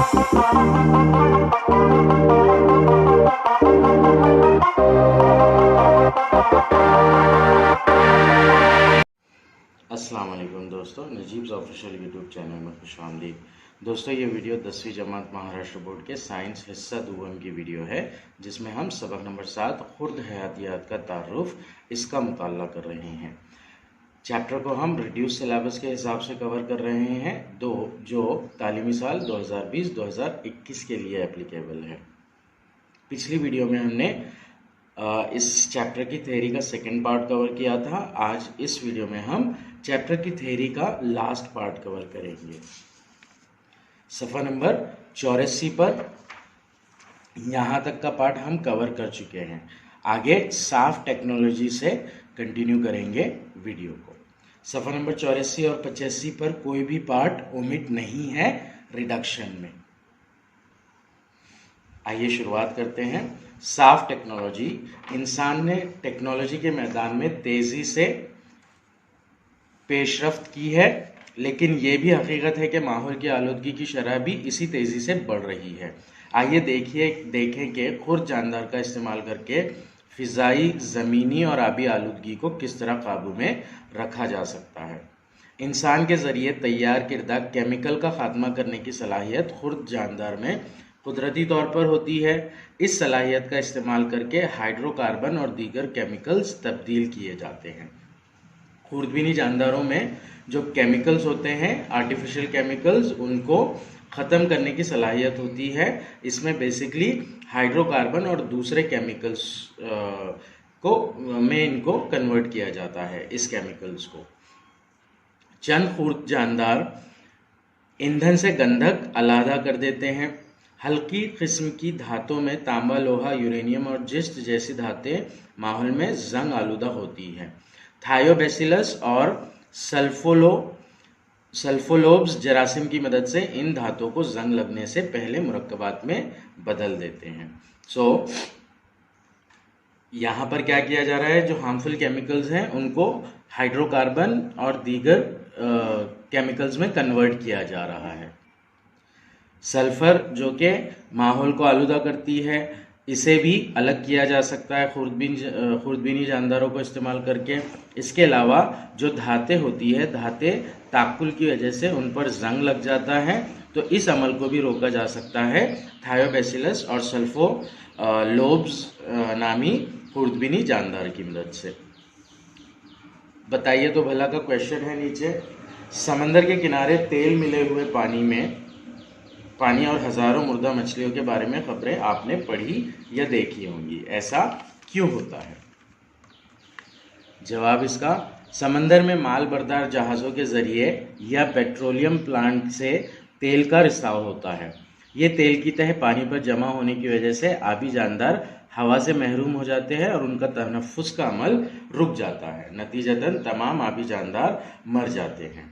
अस्सलाम वालेकुम दोस्तों, नजीब्स ऑफिशियल यूट्यूब चैनल में खुशामदीद। दोस्तों, ये वीडियो 10वीं जमात महाराष्ट्र बोर्ड के साइंस हिस्सा दूम की वीडियो है, जिसमें हम सबक नंबर 7 खुर्द हयातियात का तारुफ इसका मुताला कर रहे हैं। चैप्टर को हम रिड्यूस सिलेबस के हिसाब से कवर कर रहे हैं, जो तालीमी साल 2020-2021 के लिए एप्लीकेबल है। पिछली वीडियो में हमने इस चैप्टर की थ्योरी का सेकंड पार्ट कवर किया था। आज इस वीडियो में हम चैप्टर की थ्योरी का लास्ट पार्ट कवर करेंगे। सफ़ा नंबर 84 पर यहाँ तक का पार्ट हम कवर कर चुके हैं। आगे साफ टेक्नोलॉजी से कंटिन्यू करेंगे वीडियो को। सफ़ा नंबर 84 और 85 पर कोई भी पार्ट ओमिट नहीं है रिडक्शन में। आइए शुरुआत करते हैं। साफ टेक्नोलॉजी। इंसान ने टेक्नोलॉजी के मैदान में तेज़ी से पेशरफ्त की है, लेकिन ये भी हकीकत है कि माहौल की आलूदगी की शरह भी इसी तेज़ी से बढ़ रही है। आइए देखें कि खुर्द जानदार का इस्तेमाल करके फ़िज़ाई, ज़मीनी और आबी आलूदगी को किस तरह काबू में रखा जा सकता है। इंसान के ज़रिए तैयार किरदा केमिकल का खात्मा करने की सलाहियत खुर्द जानदार में कुदरती तौर पर होती है। इस सलाहियत का इस्तेमाल करके हाइड्रोकार्बन और दीगर केमिकल्स तब्दील किए जाते हैं। खुर्दबीनी जानदारों में जो केमिकल्स होते हैं, आर्टिफिशियल केमिकल्स, उनको ख़त्म करने की सलाहियत होती है। इसमें बेसिकली हाइड्रोकार्बन और दूसरे केमिकल्स में इनको कन्वर्ट किया जाता है। इस केमिकल्स को चंद खुर्द जानदार ईंधन से गंधक अलहदा कर देते हैं। हल्की किस्म की धातों में तांबा, लोहा, यूरेनियम और जिस्ट जैसी धातें माहौल में जंग आलूदा होती हैं। थायोबैसिलस और सल्फोलोब्स जरासीम की मदद से इन धातों को जंग लगने से पहले मुरक्कबात में बदल देते हैं। यहाँ पर क्या किया जा रहा है, जो हार्मफुल केमिकल्स हैं उनको हाइड्रोकार्बन और दीगर केमिकल्स में कन्वर्ट किया जा रहा है। सल्फर जो कि माहौल को आलूदा करती है, इसे भी अलग किया जा सकता है खुर्दबीनी जानदारों को इस्तेमाल करके। इसके अलावा जो धातें होती है, धातें ताकुल की वजह से उन पर जंग लग जाता है, तो इस अमल को भी रोका जा सकता है थायोबैसिलस और सल्फोलोब्स नामी खुर्दबीनी जानदार की मदद से। बताइए तो भला का क्वेश्चन है नीचे। समंदर के किनारे तेल मिले हुए पानी और हजारों मुर्दा मछलियों के बारे में खबरें आपने पढ़ी या देखी होंगी। ऐसा क्यों होता है? जवाब इसका, समंदर में माल बरदार जहाज़ों के ज़रिए या पेट्रोलियम प्लांट से तेल का रिसाव होता है। ये तेल की तह पानी पर जमा होने की वजह से आबी जानदार हवा से महरूम हो जाते हैं और उनका तनफ्फुस का अमल रुक जाता है। नतीजतन तमाम आबी जानदार मर जाते हैं।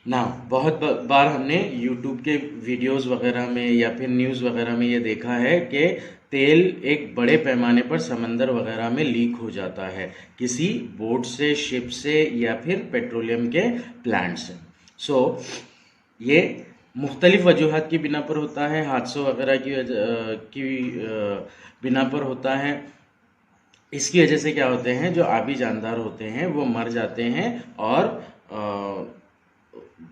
बहुत बार हमने YouTube के वीडियोस वगैरह में या फिर न्यूज़ वगैरह में ये देखा है कि तेल एक बड़े पैमाने पर समंदर वगैरह में लीक हो जाता है, किसी बोट से, शिप से या फिर पेट्रोलियम के प्लांट से। ये मुख्तलिफ वजूहात की बिना पर होता है, हादसों वगैरह की बिना पर होता है। इसकी वजह से क्या होते हैं, जो आबी जानदार होते हैं वो मर जाते हैं और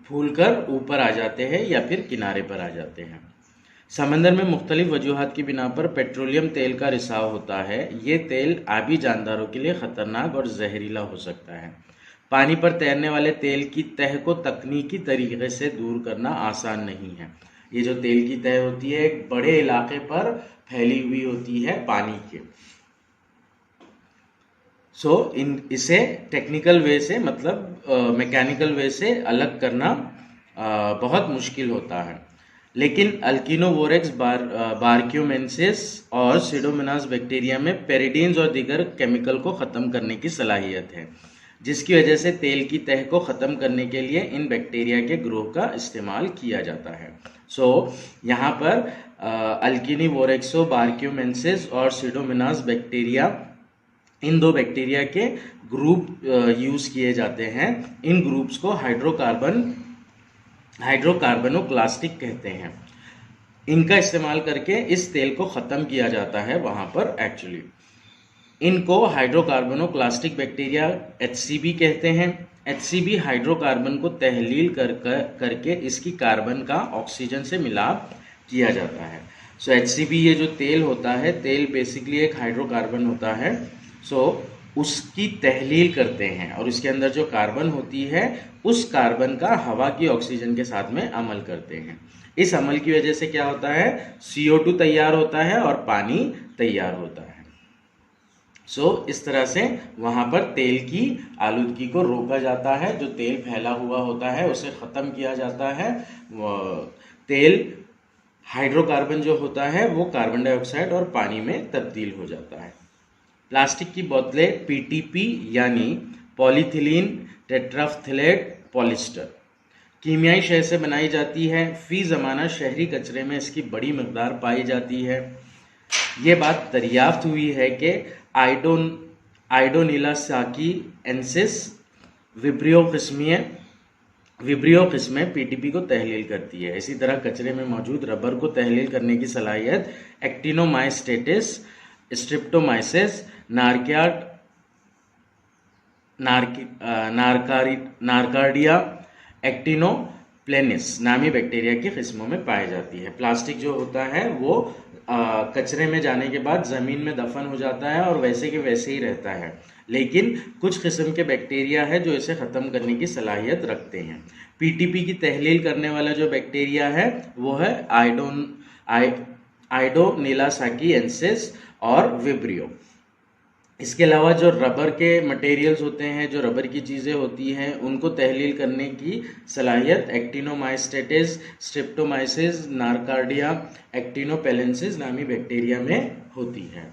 फूलकर ऊपर आ जाते हैं या फिर किनारे पर आ जाते हैं। समंदर में मुख्तलिफ वजूहात की बिना पर पेट्रोलियम तेल का रिसाव होता है। ये तेल आबी जानदारों के लिए ख़तरनाक और जहरीला हो सकता है। पानी पर तैरने वाले तेल की तह को तकनीकी तरीके से दूर करना आसान नहीं है। ये जो तेल की तह होती है एक बड़े इलाके पर फैली हुई होती है पानी के। इसे टेक्निकल वे से, मतलब मैकेनिकल वे से अलग करना बहुत मुश्किल होता है। लेकिन अल्किनोवोरेक्स बारक्यूमेंसिस और सीडोमोनास बैक्टीरिया में पेरिडीन्स और दीगर केमिकल को ख़त्म करने की सलाहियत है, जिसकी वजह से तेल की तह को ख़त्म करने के लिए इन बैक्टीरिया के ग्रोह का इस्तेमाल किया जाता है। यहाँ पर अल्किनोवोरेक्सो बारक्यूमेंसिस और सीडोमोनास बैक्टीरिया इन दो बैक्टीरिया के ग्रुप यूज किए जाते हैं। इन ग्रुप्स को हाइड्रोकार्बनोक्लास्टिक कहते हैं। इनका इस्तेमाल करके इस तेल को ख़त्म किया जाता है वहाँ पर एक्चुअली। इनको हाइड्रोकार्बनोक्लास्टिक बैक्टीरिया HCB कहते हैं। HCB हाइड्रोकार्बन को तहलील करके इसकी कार्बन का ऑक्सीजन से मिलाप किया जाता है। सो HCB ये जो तेल होता है, तेल बेसिकली एक हाइड्रोकार्बन होता है। सो उसकी तहलील करते हैं और उसके अंदर जो कार्बन होती है उस कार्बन का हवा की ऑक्सीजन के साथ में अमल करते हैं। इस अमल की वजह से क्या होता है, CO2 तैयार होता है और पानी तैयार होता है। इस तरह से वहां पर तेल की आलूदगी को रोका जाता है। जो तेल फैला हुआ होता है उसे खत्म किया जाता है। तेल हाइड्रोकार्बन जो होता है वो कार्बन डाइऑक्साइड और पानी में तब्दील हो जाता है। प्लास्टिक की बोतलें PTP यानी पॉलीथिलीन टेट्राफ्थलेट पॉलिस्टर कीमियाई शय से बनाई जाती है। फी ज़माना शहरी कचरे में इसकी बड़ी मकदार पाई जाती है। ये बात दरियाफ्त हुई है कि आइडोनिलासाकी एंसिस विब्रियो किस्में PTP को तहलील करती है। इसी तरह कचरे में मौजूद रबर को तहलील करने की सलाहियत एक्टिनोमाइस्टेटिस, स्ट्रिप्टोमाइसिस, नार्कार्डिया एक्टिनोप्लेनिस नामी बैक्टीरिया की किस्मों में पाई जाती है। प्लास्टिक जो होता है वो कचरे में जाने के बाद ज़मीन में दफन हो जाता है और वैसे के वैसे ही रहता है, लेकिन कुछ किस्म के बैक्टीरिया है जो इसे ख़त्म करने की सलाहियत रखते हैं। PTP की तहलील करने वाला जो बैक्टीरिया है वो है आइडोनिलासाकिएंसिस और विब्रियो। इसके अलावा जो रबर के मटेरियल्स होते हैं, जो रबर की चीज़ें होती हैं, उनको तहलील करने की सलाहियत एक्टिनोमाइस्टेटिस, स्ट्रिप्टोमाइसिस, नार्कार्डिया एक्टिनोपेलेंसिस नामी बैक्टीरिया में होती है।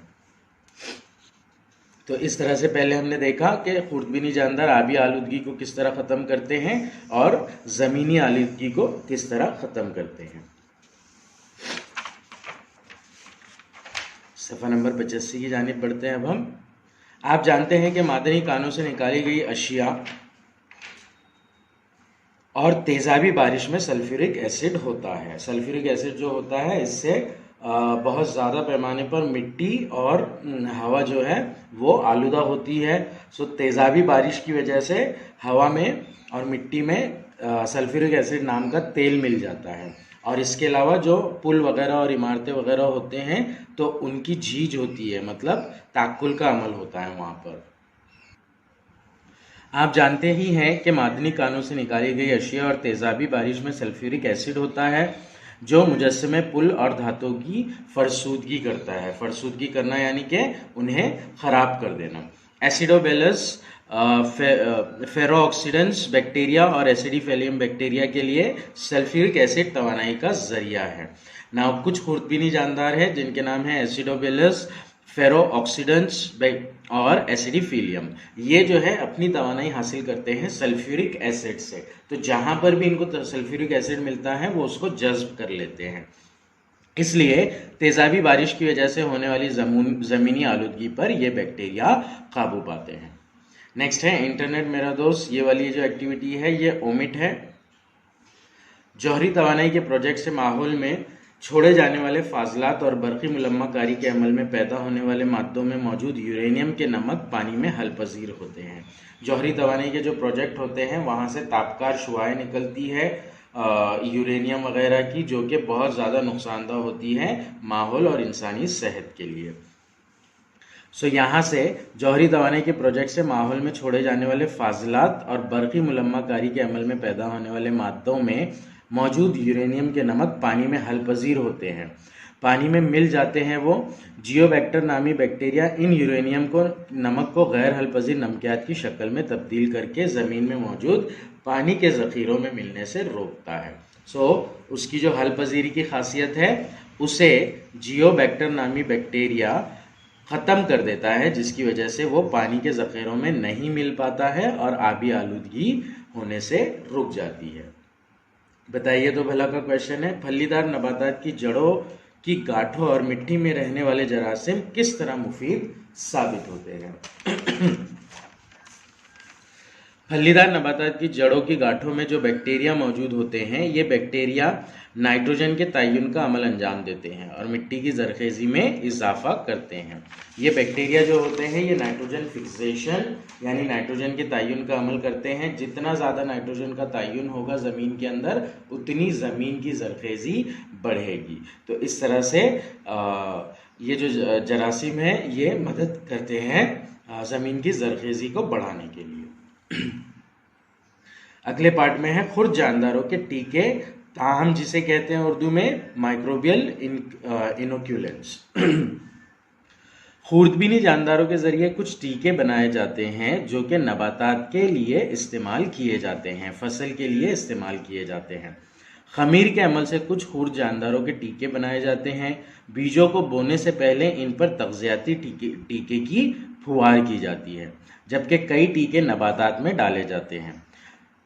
तो इस तरह से पहले हमने देखा कि खुर्दबीनी जानदार आबी आलूदगी को किस तरह ख़त्म करते हैं और ज़मीनी आलूदगी को किस तरह ख़त्म करते हैं। सफ़ा नंबर 85 की जानिब बढ़ते हैं। अब हम आप जानते हैं कि मादनी कानों से निकाली गई अशिया और तेज़ाबी बारिश में सल्फ्यूरिक एसिड होता है। सल्फ्यूरिक एसिड जो होता है इससे बहुत ज़्यादा पैमाने पर मिट्टी और हवा जो है वो आलूदा होती है। तेज़ाबी बारिश की वजह से हवा में और मिट्टी में सल्फ्यूरिक एसिड नाम का तेल मिल जाता है। और इसके अलावा जो पुल वगैरह और इमारतें वगैरह होते हैं तो उनकी झीज होती है, मतलब ताकुल का अमल होता है वहाँ पर। आप जानते ही हैं कि मादनी कानों से निकाली गई अशिया और तेज़ाबी बारिश में सल्फ्यूरिक एसिड होता है जो मुजस्समे पुल और धातुओं की फरसूदगी करता है। फरसूदगी करना यानी कि उन्हें ख़राब कर देना। एसिडोबेलस फेरोऑक्सीडेंस बैक्टीरिया और एसिडिफेलियम बैक्टीरिया के लिए सल्फ्यूरिक एसिड तवानाई का जरिया है। नाउ कुछ खुर्दबीनी जानदार है जिनके नाम है एसिडोबेलस, फेरोऑक्सीडेंस और एसिडिफिलियम। ये जो है अपनी तवानाई हासिल करते हैं सल्फ्यूरिक एसिड से। तो जहां पर भी इनको सल्फ्यूरिक एसिड मिलता है वो उसको जज्ब कर लेते हैं। इसलिए तेज़ाबी बारिश की वजह से होने वाली ज़मीनी आलूदगी पर ये बैक्टीरिया काबू पाते हैं। नेक्स्ट है इंटरनेट मेरा दोस्त। ये वाली जो एक्टिविटी है ये ओमिट है। जौहरी तवानाई के प्रोजेक्ट से माहौल में छोड़े जाने वाले फाजलात और बरक़ी मुलम्माकारी के अमल में पैदा होने वाले मादों में मौजूद यूरेनियम के नमक पानी में हल पजीर होते हैं। जौहरी तवानाई के जो प्रोजेक्ट होते हैं वहाँ से तापकार शुआएं निकलती है यूरेनियम वगैरह की, जो कि बहुत ज़्यादा नुकसानदा होती है माहौल और इंसानी सेहत के लिए। यहाँ से जौहरी तवानाई के प्रोजेक्ट से माहौल में छोड़े जाने वाले फाजलात और बरक़ी मुलम्माकारी के अमल में पैदा होने वाले मादों में मौजूद यूरेनियम के नमक पानी में हल पजीर होते हैं, पानी में मिल जाते हैं। वो जियोबैक्टर नामी बैक्टीरिया इन यूरेनियम को नमक को गैर हल पजीर नमकियात की शक्ल में तब्दील करके ज़मीन में मौजूद पानी के ज़ख़ीरों में मिलने से रोकता है। उसकी जो हल पजीरी की खासियत है उसे जियोबैक्टर नामी बैक्टीरिया ख़त्म कर देता है, जिसकी वजह से वो पानी के ज़ख़ीरों में नहीं मिल पाता है और आबी आलूदगी होने से रुक जाती है। बताइए तो भला का क्वेश्चन है, फलीदार नबातात की जड़ों कि गांठों और मिट्टी में रहने वाले जरासीम किस तरह मुफीद साबित होते हैं। फलीदार नबातात की जड़ों की गांठों में जो बैक्टीरिया मौजूद होते हैं, ये बैक्टीरिया नाइट्रोजन के तयन का अमल अंजाम देते हैं और मिट्टी की जरखेज़ी में इजाफा करते हैं। ये बैक्टीरिया जो होते हैं ये नाइट्रोजन फिक्सेशन यानी नाइट्रोजन के तयन का अमल करते हैं। जितना ज़्यादा नाइट्रोजन का तयन होगा ज़मीन के अंदर, उतनी ज़मीन की जरखेज़ी बढ़ेगी। तो इस तरह से ये जो जरासीम है ये मदद करते हैं ज़मीन की जरखेज़ी को बढ़ाने के लिए। अगले पार्ट में है खुर्द जानदारों के टीके, हम जिसे कहते हैं उर्दू में माइक्रोबियल इनोक्यूलेंट्स। खुर्दबीनी जानदारों के जरिए कुछ टीके बनाए जाते हैं जो कि नबातात के लिए इस्तेमाल किए जाते हैं, फसल के लिए इस्तेमाल किए जाते हैं। खमीर के अमल से कुछ खुर्द जानदारों के टीके बनाए जाते हैं। बीजों को बोने से पहले इन पर तग़ज़ियाती टीके की फुहार की जाती है, जबकि कई टीके नबातात में डाले जाते हैं।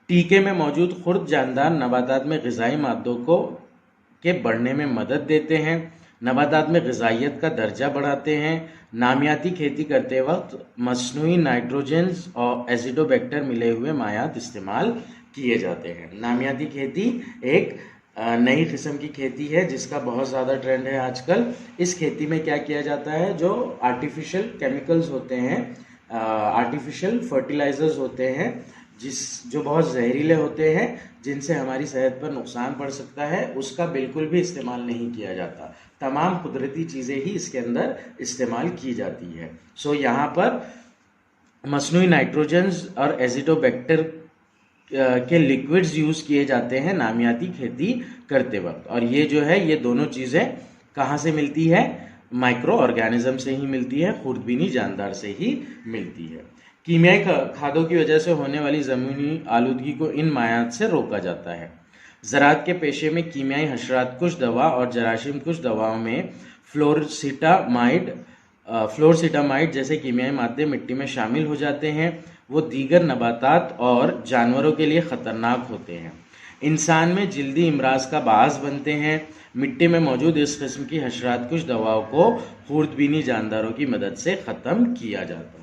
टीके में मौजूद खुर्द जानदार नबातात में ग़िज़ाई मादों के बढ़ने में मदद देते हैं, नबातात में ग़िज़ाइयत का दर्जा बढ़ाते हैं। नामियाती खेती करते वक्त मस्नूई नाइट्रोजन्स और एसिडोबैक्टर मिले हुए मायात इस्तेमाल किए जाते हैं। नामियाती खेती एक नई किस्म की खेती है जिसका बहुत ज़्यादा ट्रेंड है आजकल। इस खेती में क्या किया जाता है, जो आर्टिफिशियल केमिकल्स होते हैं, आर्टिफिशियल फर्टिलाइजर्स होते हैं, जो बहुत जहरीले होते हैं, जिनसे हमारी सेहत पर नुकसान पड़ सकता है, उसका बिल्कुल भी इस्तेमाल नहीं किया जाता। तमाम कुदरती चीज़ें ही इसके अंदर इस्तेमाल की जाती है। सो यहाँ पर मस्नूई नाइट्रोजन्स और एसिडोबैक्टर के लिक्विड्स यूज़ किए जाते हैं नामियाती खेती करते वक्त। और ये जो है ये दोनों चीज़ें कहाँ से मिलती है, माइक्रो ऑर्गेनिज्म से ही मिलती है, खुर्दबीनी जानदार से ही मिलती है। कीमियाई खादों की वजह से होने वाली ज़मीनी आलूदगी को इन मायात से रोका जाता है। ज़राअत के पेशे में कीमियाई हशरात कुश दवा और जराशीम कुश दवाओं में फ्लोरसीटामाइड जैसे कीमियाई मादे मिट्टी में शामिल हो जाते हैं। वो दीगर नबातात और जानवरों के लिए ख़तरनाक होते हैं। इंसान में जल्दी इमराज का बास बनते हैं। मिट्टी में मौजूद इस किस्म की हशरात कुश दवाओं को खुर्दबीनी जानदारों की मदद से ख़त्म किया जाता है।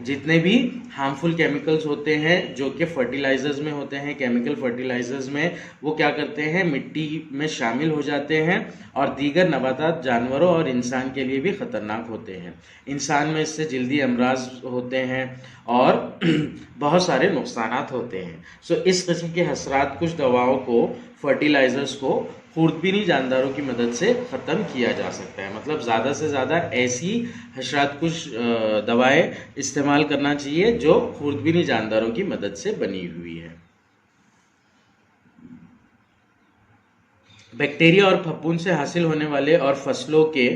जितने भी हार्मफुल केमिकल्स होते हैं जो कि फर्टिलाइजर्स में होते हैं, केमिकल फर्टिलाइजर्स में, वो क्या करते हैं, मिट्टी में शामिल हो जाते हैं और दीगर नबातात, जानवरों और इंसान के लिए भी ख़तरनाक होते हैं। इंसान में इससे जल्दी अमराज होते हैं और बहुत सारे नुकसानात होते हैं। इस किस्म के हशरात कुछ दवाओं को, फर्टिलाइजर्स को खुर्दबीनी जानदारों की मदद से ख़त्म किया जा सकता है। मतलब ज़्यादा से ज़्यादा ऐसी हशरात कुछ दवाएं इस्तेमाल करना चाहिए जो खुर्दबीनी जानदारों की मदद से बनी हुई है। बैक्टीरिया और फफूंद से हासिल होने वाले और फसलों के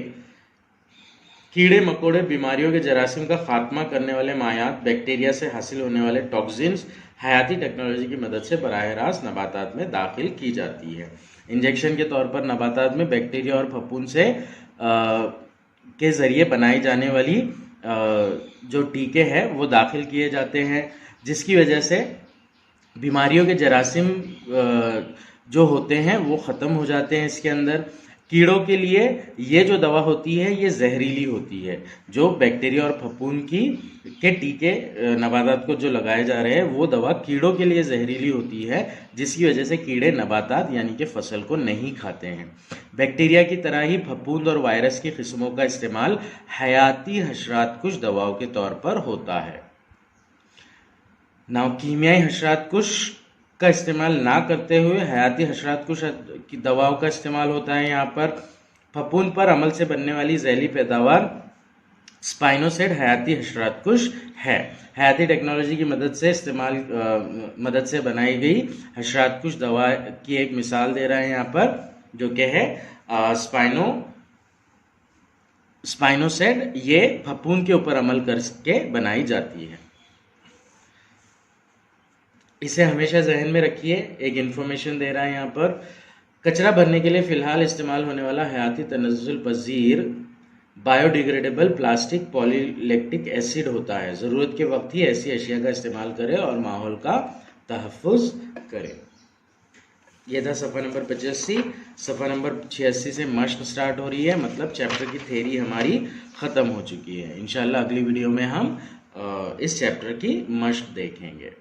कीड़े मकोड़े, बीमारियों के जरासीम का खात्मा करने वाले मायात, बैक्टीरिया से हासिल होने वाले टॉक्सिन्स हयाती टेक्नोलॉजी की मदद से बराह रास्त नबातात में दाखिल की जाती है। इंजेक्शन के तौर पर नबातात में बैक्टीरिया और फफूंद से के ज़रिए बनाई जाने वाली जो टीके हैं वो दाखिल किए जाते हैं, जिसकी वजह से बीमारियों के जरासीम जो होते हैं वो ख़त्म हो जाते हैं इसके अंदर। कीड़ों के लिए ये जो दवा होती है ये जहरीली होती है। जो बैक्टीरिया और फफूंद के टीके नबातात को जो लगाए जा रहे हैं वो दवा कीड़ों के लिए जहरीली होती है, जिसकी वजह से कीड़े नबातात यानी कि फसल को नहीं खाते हैं। बैक्टीरिया की तरह ही फफूंद और वायरस की किस्मों का इस्तेमाल हयाती हशरात कुश दवाओं के तौर पर होता है। कीमियाई हशरात कुश का इस्तेमाल ना करते हुए हयाती हशरात कुश की दवाओं का इस्तेमाल होता है। यहाँ पर फफूंद पर अमल से बनने वाली जहरीली पैदावार स्पाइनोसेड हयाती हशरात कुश है। हयाती टेक्नोलॉजी की मदद से बनाई गई हशरात कुश दवा की एक मिसाल दे रहा है यहाँ पर, जो कि है स्पाइनोसेड। ये फफूंद के ऊपर अमल करके बनाई जाती है। इसे हमेशा जहन में रखिए। एक इन्फॉर्मेशन दे रहा है यहाँ पर, कचरा भरने के लिए फ़िलहाल इस्तेमाल होने वाला हयाती तनज़्ज़ुल पज़ीर बायोडिग्रेडेबल प्लास्टिक पॉलीलैक्टिक एसिड होता है। ज़रूरत के वक्त ही ऐसी अशिया का इस्तेमाल करें और माहौल का तहफ़्फ़ुज़ करें। ये था सफ़ा नंबर 85। सफ़ा नंबर 86 से मश्क स्टार्ट हो रही है, मतलब चैप्टर की थ्योरी हमारी ख़त्म हो चुकी है। इंशाल्लाह अगली वीडियो में हम इस चैप्टर की मश्क देखेंगे।